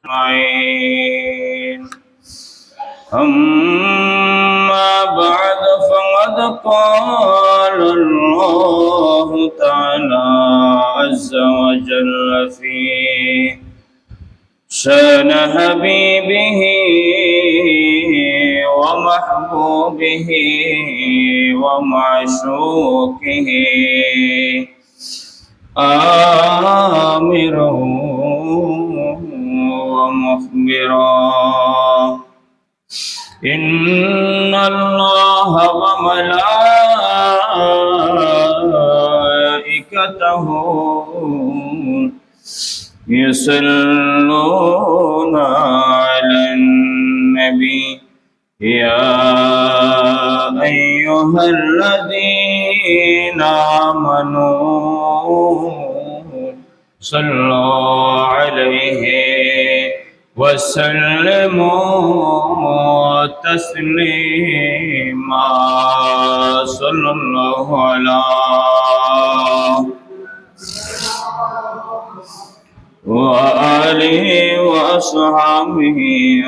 أجمعين. أما بعد فقد قال الله تعالى عز وجل في شان حبيبه ومحبوبه ومعشوقه آمرا ومخبرا إن الله وملائكته يصلون على النبي يا أيها الذين آمنوا صلوا عليه وسلموا تسليما صلى الله على وآله وأصحابه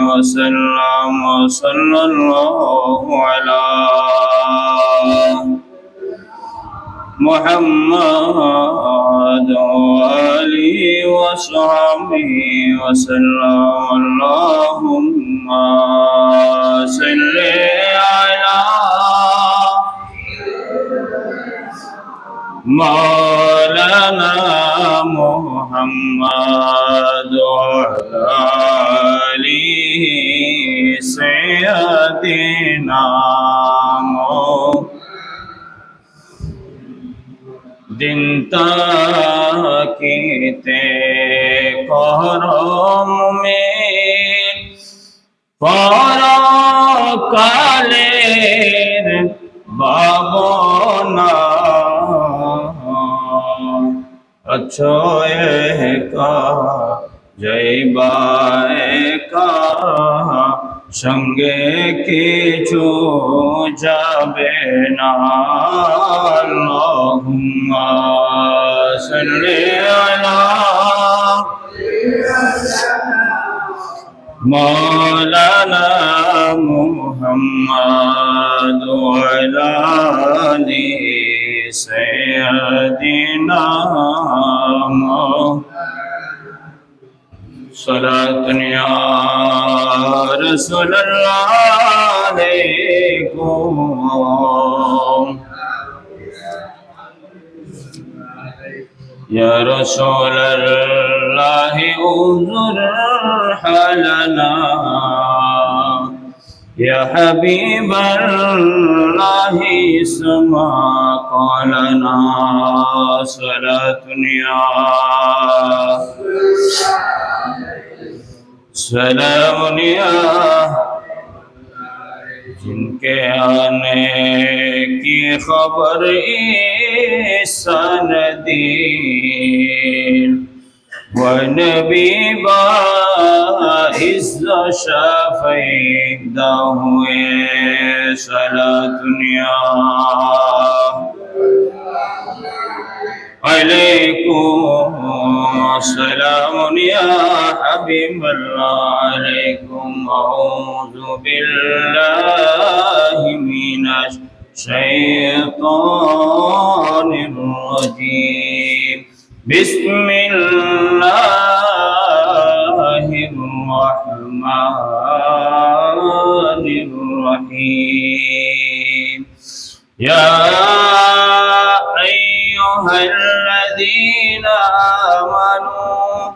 وسلم صلى الله على محمد وآله وصحبه وسلم اللهم صل على مولانا محمد وعلى آله سيدنا दिन ताकीते करम में পরকালের ভাবনা আছো একা যাইবা একা সঙ্গে কিছু যাবে না আল্লাহুম্মা সাল্লি আলা মাওলানা মুহাম্মদ ওয়া আলা আলি সাইয়্যিদিনা صلاة يا رسول الله عليكم يا رسول الله انظر حالنا يا حبيب الله اسمع قولنا صلاة يا सलाम जिनके आने की खबर सनदीन व नबी बाइज़्ज़ो शफ़ीदा हुए सलातुनिया अलैकुम अस्सलाम या हबीब अल्लाह अलैकुम अऊज़ु बिल्लाहि मिनश शैतानिर रजीम बिस्मिल्लाहिर रहमानिर रहीम या الذين آمنوا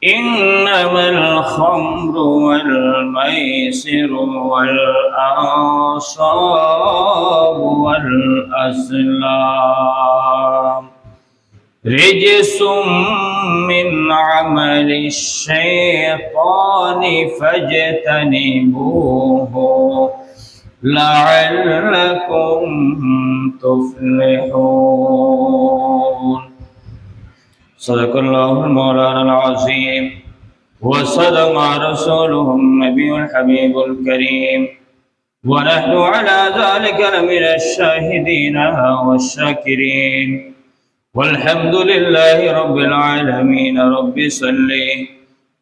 إنما الخمر والميسر والأنصاب والأزلام رجس من عمل الشيطان فاجتنبوه لعلكم تفلحون صدق الله المولانا العظيم وصدق رسوله النبي الحبيب الكريم ونحن على ذلك لمن الشاهدين والشاكرين والحمد لله رب العالمين رب صل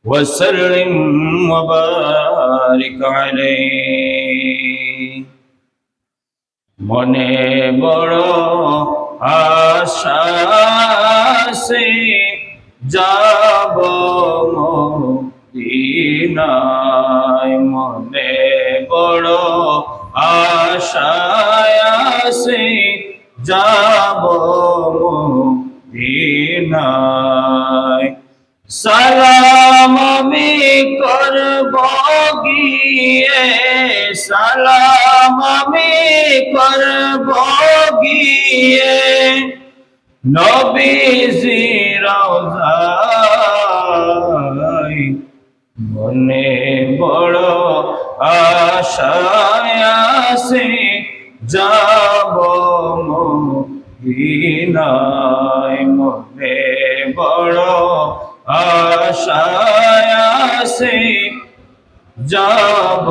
وسلم وبارك عليه মনে বড় আশা আছে যাব মদিনায় মনে বড় আশা আছে যাব মদিনায় সালাম আমি করব গিয়ে সালাম আমি করব গিয়ে নবীজি রওজায় মনে বড় আশা আছে যাব মদিনায় মনে বড় আশা আছে যাব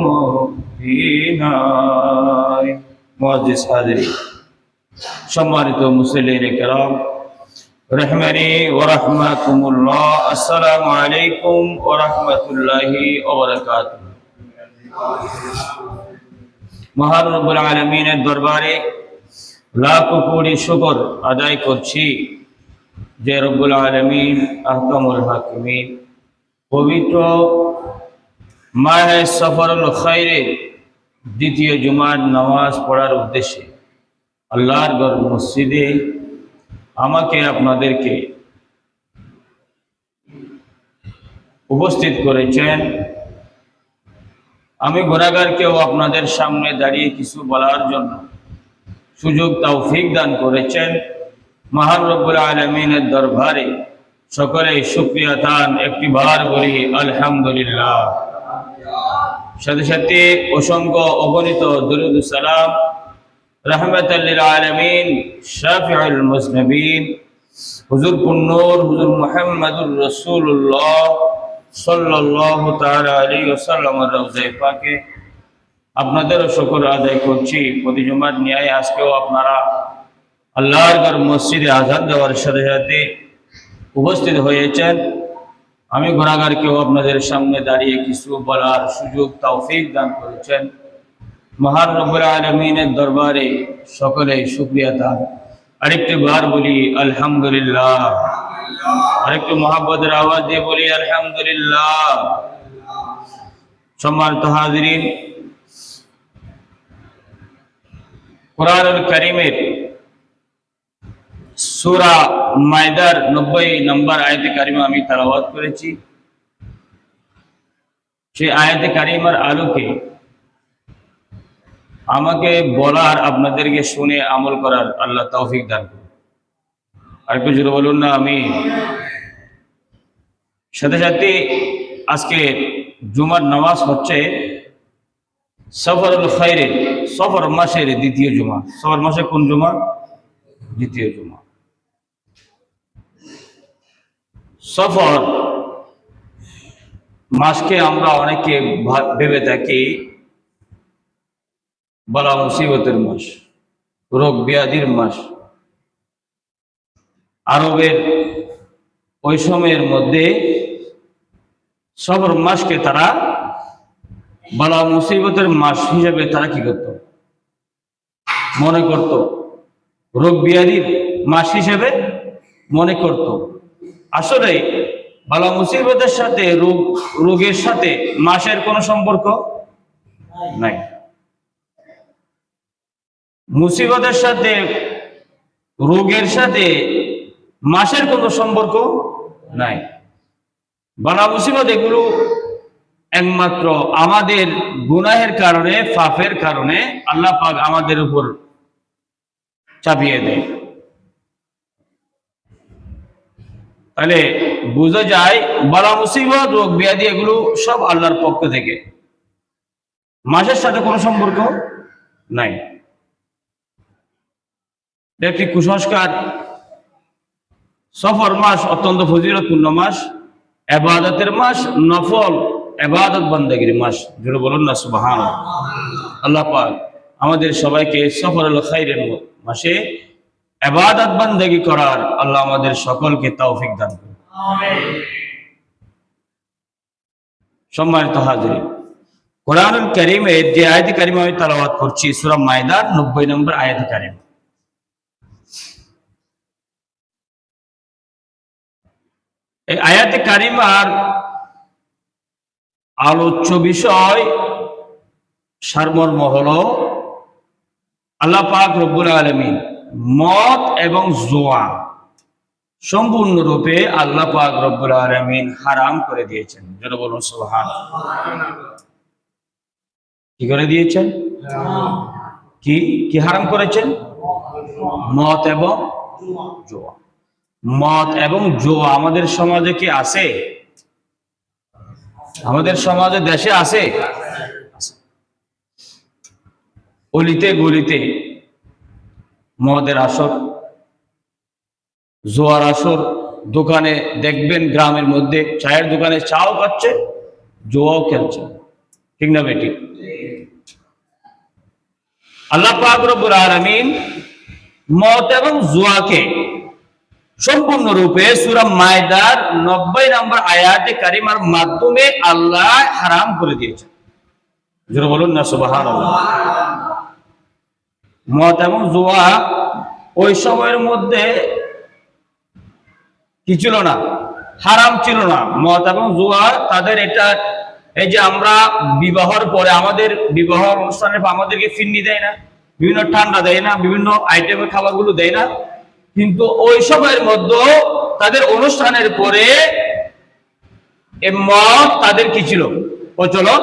মদিনায়। মুআজ্জিজ হাজিরিন, সম্মানিত মুসল্লিন কিরাম রহমানি ওয়া রাহমাতুল্লাহ, আসসালামু আলাইকুম ওয়া রাহমাতুল্লাহি ওয়া বারাকাতুহু। মহান রব্বুল আলামিনের দরবারে লাখো কোটি শুকর আদায় করছি যে রব্বুল আলামিন আহকামুল হাকিমিন পবিত্র মাহে সফরুল খায়রে দ্বিতীয় জুমার নামাজ পড়ার উদ্দেশ্যে আল্লাহর ঘর মসজিদে আমাকে আপনাদেরকে উপস্থিত করেছেন। আমি গুনাহগারকেও আপনাদের সামনে দাঁড়িয়ে কিছু বলার জন্য সুযোগ তৌফিক দান করেছেন। মহান রব্বুল আলামিনের দরবারে সকলে শুকরিয়া দান একটি বার বলি আলহামদুলিল্লাহ। সাথে সাথে অসংখ্য অগণিত দুরূদ সালাম রাহমাতাল লিল আলামিন শাফিউল মুজনিবিন হুজুর কুন্নূর হুজুর মুহাম্মদুর রাসূলুল্লাহ সাল্লাল্লাহু তাআলা আলাইহি ওয়াসাল্লামের রওজায়ে পাকে আপনাদেরও শুকর আদায় করছি। প্রতি জুমার ন্যায় আজকেও আপনারা আল্লাহর ঘর মসজিদে আযান দেওয়ার সাথে সাথে উপস্থিত হয়েছেন। আমি গুনাহগারকেও আপনাদের সামনে দাঁড়িয়ে কিছু বলার সুযোগ তৌফিক দান করেছেন। মহান রব্বুল আলামিনের দরবারে সকলে শুকরিয়া দান। আরেকটি বার বলি আলহামদুলিল্লাহ, আরেকটু মহব্বতের আওয়াজ দিয়ে বলি আলহামদুলিল্লাহ। সম্মানিত হাজিরিন, কুরআনুল কারীমের সূরা মায়দার 90 নম্বর আয়াতে কারিমা আমি তেলাওয়াত করেছি। সেই আয়াতে কারিমার আলোকে আমাকে বলার, আপনাদেরকে শুনে আমল করার আল্লাহ তৌফিক দান করুন। আর একটু জোরে বলুন না আমিন। সাথে সাথে আজকে জুমার নামাজ হচ্ছে সফরুল খায়রে, সফর মাসের দ্বিতীয় জুমা। সফর মাসে কোন জুমা? দ্বিতীয় জুমা। সফর মাসকে আমরা অনেকে ভেবে থাকি বালা মুসিবতের মাস, রোগ ব্যাধির মাস। আরবের ওই সময়ের মধ্যে সফর মাসকে তারা বালা মুসিবতের মাস হিসেবে তারা কি করত? মনে করত। রোগ ব্যাধির মাস হিসেবে মনে করত। আসলে বালা মুসিবতের সাথে রোগের সাথে মাসের কোনো সম্পর্ক নাই। মুসিবতের সাথে রোগের সাথে মাসের কোনো সম্পর্ক নাই। বালা মুসিবত এগুলো একমাত্র আমাদের গুনাহের কারণে, পাপের কারণে আল্লাহ পাক আমাদের উপর চাপিয়ে দেয়। তাহলে বোঝা যায় বালা মুসিবত, রোগ ব্যাধি এগুলো সব আল্লাহর পক্ষ থেকে, মাসের সাথে কোনো সম্পর্ক নাই। একটি কুসংস্কার। সফর মাস অত্যন্ত ফজিলতপূর্ণ মাস, ইবাদতের মাস, নফল ইবাদত বান্দাগির মাস। জোরে বলুন না সুবহানাল্লাহ। আল্লাহ পাক আমাদের সবাইকে সফরুল খায়রের মাসে ইবাদত বান্দাগি করার আল্লাহ আমাদের সকলকে তৌফিক দান করুন। আমিন। সম্মানিত হাজিরিন, কোরআনুল কারীমের যে আয়াতে কারিমা আমি তেলাওয়াত করছি সূরা মায়দার 90 নম্বর আয়াতে কারিমা। এই আয়াতে কারিমার আলোচ্য বিষয় সারমর্ম হলো আল্লাহ পাক রব্বুল আলামিন মদ এবং জুয়া সম্পূর্ণরূপে আল্লাহ পাক রব্বুল আলামিন হারাম করে দিয়েছেন। যারা বলুন সুবহানাল্লাহ। কি করে দিয়েছেন? কি কি হারাম করেছেন? মদ এবং জুয়া। মদ এবং জুয়া আমাদের সমাজে কি আছে? আমাদের সমাজে, দেশে আছে। অলিতে গলিতে মদের আসর, জোয়ার আসর, দোকানে দেখবেন গ্রামের মধ্যে চায়ের দোকানে চাও খাচ্ছে, জোয়াও খেলছে, ঠিক না বেটি? আল্লাহ পাক রব্বুল আলামিন মদ এবং জুয়াকে সম্পূর্ণরূপে সূরা মায়দার 90 নম্বর আয়াতে কারিমার মাধ্যমে আল্লাহ হারাম করে দিয়েছেন। জোরে বলুন না সুবহানাল্লাহ। মদ এবং জুয়া ওই সময়ের মধ্যে কি ছিল না? হারাম ছিল না। মদ এবং জুয়া তাদের এটা, এই যে আমরা বিবাহর পরে আমাদের বিবাহ অনুষ্ঠানে আমাদেরকে ফিরনি দেয় না, বিভিন্ন ঠান্ডা দেয় না, বিভিন্ন আইটেমের খাবারগুলো দেয় না, কিন্তু ওই সময়ের মধ্যে তাদের অনুষ্ঠানের পরে এই মদ তাদের কি ছিল? প্রচলন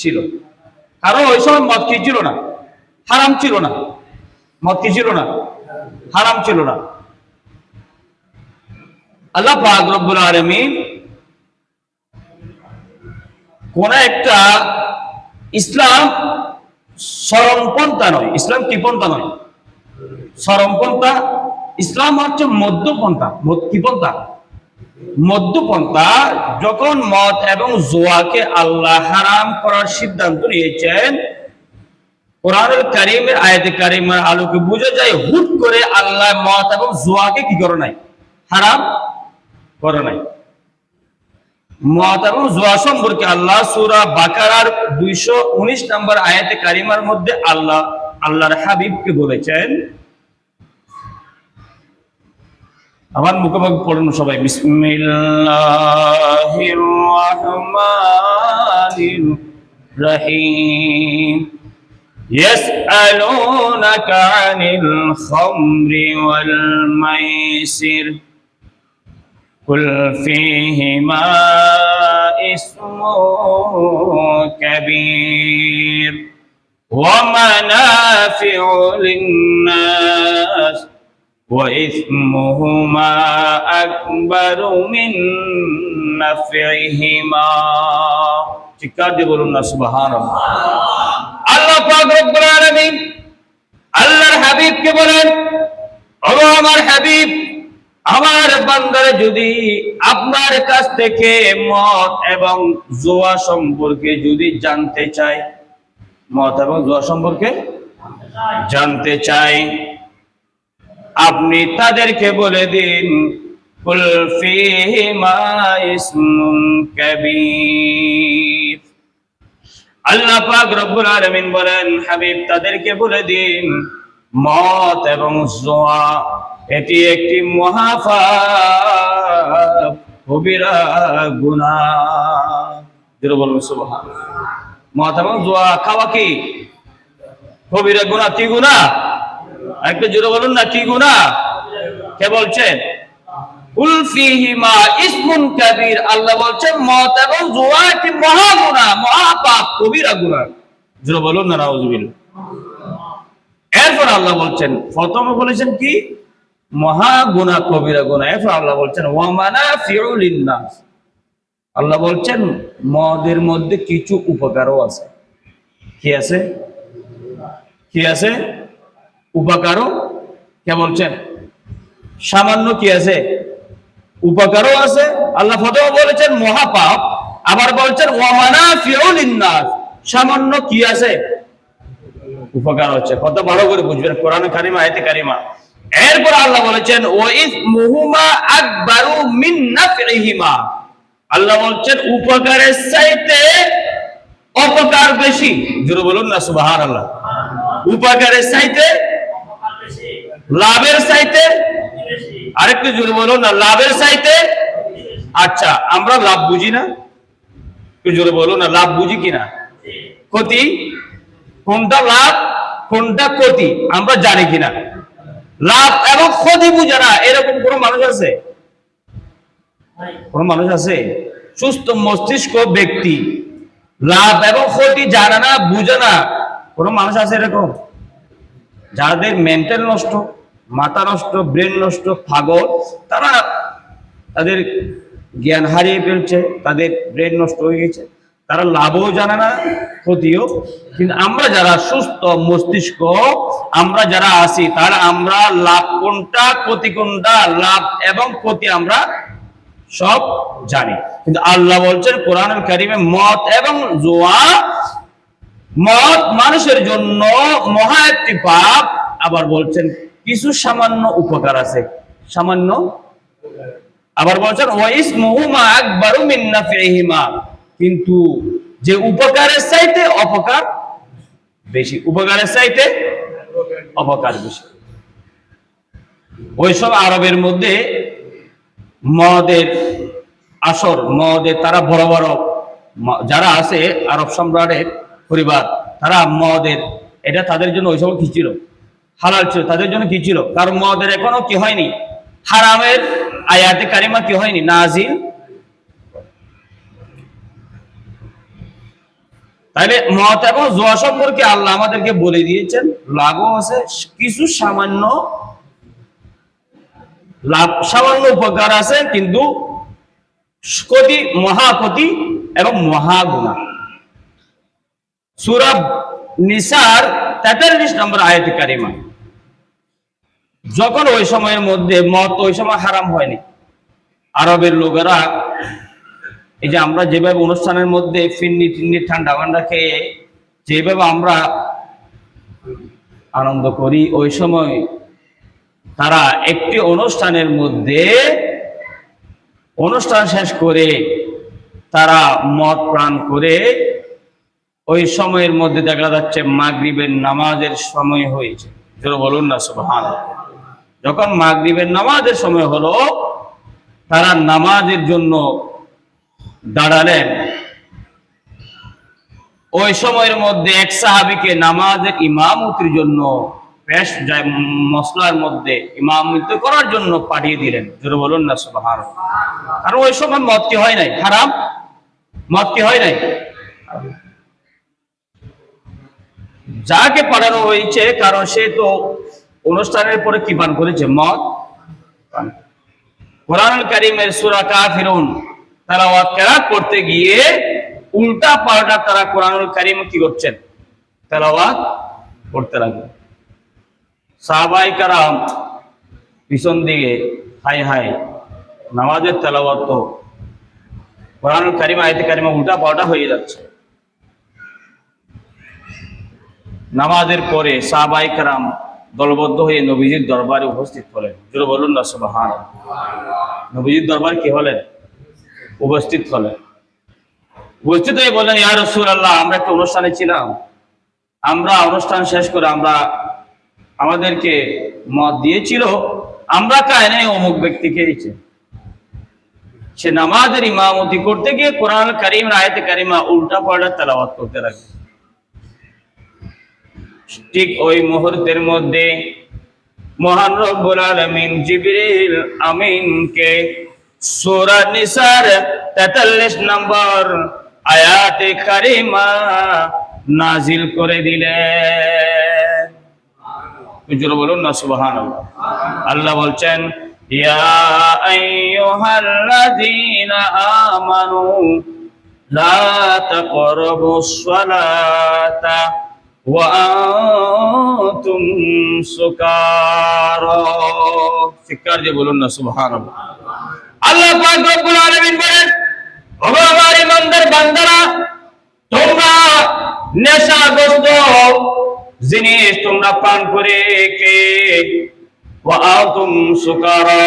ছিল। কারণ ওই সময় মদ কি ছিল না? হারাম ছিল না। মদ কি ছিল না? হারাম ছিল না। আল্লাহ পাক রব্বুল আলামিন কোন একটা, ইসলাম চরমপন্থা নয়, ইসলাম কি পন্থা নয়? চরমপন্থা। ইসলাম হচ্ছে মধ্যপন্থা। কি পন্থা? মধ্যপন্থা। যখন মদ এবং জুয়াকে আল্লাহ হারাম করার সিদ্ধান্ত নিয়েছেন, কোরআনুল কারীমের আয়াতে কারিমার আলোকে বোঝা যায় হুট করে আল্লাহ মদ এবং জুয়াকে কি করে নাই? হারাম করে নাই। মদ এবং জুয়া সম্পর্কে আল্লাহ সূরা বাকারার 219 নম্বর আয়াতে কারিমার মধ্যে আল্লাহর হাবিবকে বলেছেন, আমার মুখোমুখি পড়ুন সবাই, বিসমিল্লাহির রাহমানির রহিম। ইয়াসআলুনাকা আনিল খামরি ওয়াল মাইসির কুল ফীহিমা ইসমুন কাবীর ওয়া মানাফিউ লিন-নাস وإثمهما أكبر من نفعهما। চিৎকার দিয়ে বলুন না সুবহানাল্লাহ। আল্লাহ পাক রব্বুল আলামিন আল্লাহর হাবিবকে বলেন, ও আমার হাবিব, আমার বান্দারা যদি আপনার কাছ থেকে মদ এবং জুয়া সম্পর্কে যদি জানতে চায়, মদ এবং জুয়া সম্পর্কে জানতে চায়, আপনি তাদেরকে বলে দিন, কুল ফীহিমা ইসমুন কাবীর। আল্লাহ পাক রব্বুল আলামিন বলেন, হাবিব তাদেরকে বলে দিন, মদ এবং জুয়া এটি একটি মহাপাপ, কবিরা গুনাহ। যেটা বলুন সুবহানাল্লাহ। মদ এবং জুয়া খাওয়া কি কবিরা গুনাহ? কি গুনাহ? একটা জোরে বলুন না, কি গুনাহ? কে বলছেন? কুল ফীহিমা ইসমুন কাবীর। আল্লাহ বলছেন মদ এবং জুয়া একটি মহা গুনাহ, মহাপাপ, কবিরা গুনাহ। জোরে বলুন না নাউযুবিল্লাহ। এরপর আল্লাহ বলছেন, প্রথমে বলেছেন কি? মহা গুনাহ, কবিরা গুনাহ। এরপর আল্লাহ বলছেন ওয়া মানাফিউ লিন-নাস। আল্লাহ বলছেন মদের মধ্যে কিছু উপকারও আছে। কি আছে? কি আছে? উপকারও। কে বলছেন? সামান্য কি আছে? উপকারও আছে। আল্লাহ প্রথমে বলেছেন মহাপাপ, আবার বলছেন ওয়া মানাফিউ লিন-নাস, সামান্য কি আছে? উপকার হচ্ছে। কত ভালো করে বুঝবেন কোরআনে কারিমা, আয়াতে কারিমা। এরপর আল্লাহ বলেছেন ওয়া ইসমুহুমা আকবারু মিন নাফইহিমা, আল্লাহ বলছেন উপকারের চাইতে অপকার বেশি। জোরে বলুন না সুবহানাল্লাহ। উপকারের চাইতে, লাভের চাইতে, আরেকটু জোরে বলুন না, লাভের চাইতে। আচ্ছা, আমরা লাভ বুঝি না? একটু জোরে বলুন না, লাভ বুঝি কিনা? ক্ষতি কোনটা লাভ কোনটা ক্ষতি আমরা জানি কিনা? লাভ এবং ক্ষতি বুঝে না এরকম কোন মানুষ আছে? কোন মানুষ আছে? সুস্থ মস্তিষ্ক ব্যক্তি লাভ এবং ক্ষতি জানে না, বুঝে না, কোন মানুষ আছে এরকম? যাদের মেন্টাল নষ্ট, মাথা নষ্ট, ব্রেন নষ্ট, পাগল, তারা তাদের জ্ঞান হারিয়ে ফেলছে, তাদের ব্রেন নষ্ট হয়ে গেছে, তারা লাভও জানে না, ক্ষতিও। কিন্তু আমরা যারা সুস্থ মস্তিষ্ক, আমরা যারা আছি, তারা আমরা লাভ কোনটা ক্ষতি কোনটা, লাভ এবং ক্ষতি আমরা সব জানি। কিন্তু আল্লাহ বলছেন কোরআনুল কারীমে, মদ এবং জুয়া, মদ মানুষের জন্য মহা একটি পাপ। আবার বলছেন কিছু সামান্য উপকার আছে, সামান্য। আবার বলছেন ওয়া ইসমুহুমা আকবারু মিন নাফিহিমা, কিন্তু যে উপকারের চাইতে অপকার বেশি, উপকারের চাইতে অপকার বেশি। ওইসব আরবের মধ্যে মদের আসর, মদের তারা বড় বড় যারা আছে আরব সম্রাটের পরিবার, তারা মদের এটা তাদের জন্য ওই সময় কি ছিল? হালাল ছিল। তাদের জন্য কি ছিল? কারণ মদের এখনো কি হয়নি, হারামের আয়াতে কারিমা কি হয়নি, নাজিল। তাহলে মদ এবং জুয়া সম্পর্কে আল্লাহ আমাদেরকে বলে দিয়েছেন লাভও আছে, কিছু সামান্য লাভ, সামান্য উপকার আছে, কিন্তু ক্ষতি, মহা ক্ষতি এবং মহা গুনাহ। সূরা নিসার 43 নম্বর আয়াতে কারিমা। যখন ওই সময়ের মধ্যে মদ ওই সময় হারাম হয়নি, আরবের লোকেরা এই যে আমরা যেভাবে অনুষ্ঠানের মধ্যে ফিন্নি টিন্নি ঠান্ডা ঠান্ডা খেয়ে যেভাবে আমরা আনন্দ করি, ওই সময় তারা একটি অনুষ্ঠানের মধ্যে অনুষ্ঠান শেষ করে তারা মদ পান করে, ওই সময়ের মধ্যে দেখা যাচ্ছে মাগরিবের নামাজের সময় হয়েছে। যেটা বলুন না সুবহানাল্লাহ। যখন মাগরিবের নামাজের সময় হলো, তারা নামাজের জন্য দাঁড়ালেন। ওই সময়ের মধ্যে এক সাহাবীকে নামাজের ইমামতির জন্য পেশ যায় মসলার মধ্যে ইমামতি করার জন্য পাঠিয়ে দিলেন। যেটা বলুন না সুবহানাল্লাহ। কারণ ওই সময় মদ কি হয় নাই, হারাম। মদ কি হয় নাই, যাকে পাঠানো হয়েছে কারণ সে তো অনুষ্ঠানের পরে কি পান করেছে, মদ। কোরআনুল কারীমের সূরা কাফিরুন তেলাওয়াত কেরাত করতে গিয়ে উল্টা পাল্টা তারা কোরআনুল কারীম কি করছেন, তেলাওয়াত করতে লাগলেন। সাহাবায়ে কেরাম পিছন দিকে হাই হাই, নামাজের তেলাওয়াত তো কোরআনুল কারীম আয়াতে কারিমা উল্টা পাল্টা হয়ে যাচ্ছে। নামাজের পরে সাহাবায়ে কেরাম দলবদ্ধ হয়ে নবীজির দরবারে উপস্থিত হলেন। জোরে বলুন না সুবহানাল্লাহ। নবীজির দরবারে কি হলেন, উপস্থিত হলেন। উপস্থিত হয়ে বললেন, ইয়া রাসূলুল্লাহ, আমরা একটা অনুষ্ঠানে ছিলাম, আমরা অনুষ্ঠান শেষ করে আমাদেরকে মদ দিয়েছিল, আমরা খাই নাই, অমুক ব্যক্তি খেয়েছে। সে নামাজের ইমামতি করতে গিয়ে কোরআন কারীম আয়াতে কারিমা উল্টা পাল্টা তেলাওয়াত করতে লাগলো। ঠিক ওই মুহূর্তের মধ্যে মহান রব্বুল আলামিন জিবরিল আমিনকে সূরা নিসার 43 নম্বর আয়াতে কারিমা নাজিল করে দিলেন। জোরে বলুন না সুবহানাল্লাহ। আল্লাহ বলছেন, ইয়া আইয়ুহাল্লাযীনা আমানু লা তাকরাবুস সালাতা ওয়া আনতুম সুকারা। চিৎকার দিয়ে বলুন না সুবহানাল্লাহ। আল্লাহ পাক রব্বুল আলামিন বলেন, ও আমার ইমানদার বান্দারা, তোমরা নেশাগ্রস্ত জিনিস তোমরা পান করে কে, ওয়া আনতুম সুকারা,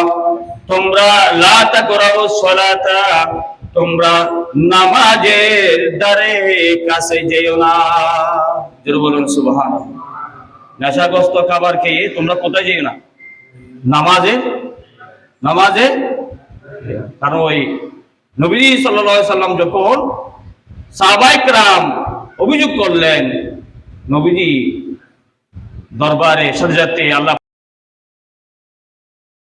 তোমরা লা তাকরাবুস সালাতা, তোমরা নামাজের দ্বারে কাছে যেও না। জোরে বলুন সুবহানাল্লাহ। নেশাগ্রস্ত খাবার খেয়ে তোমরা কোথায় যেও না? নামাজে নামাজে। কারণ ওই নবী সাল্লাল্লাহু আলাইহি সাল্লাম যখন সাহাবায়ে কেরাম অভিযোগ করলেন, নবীজি দরবারে সাজাতে আল্লাহ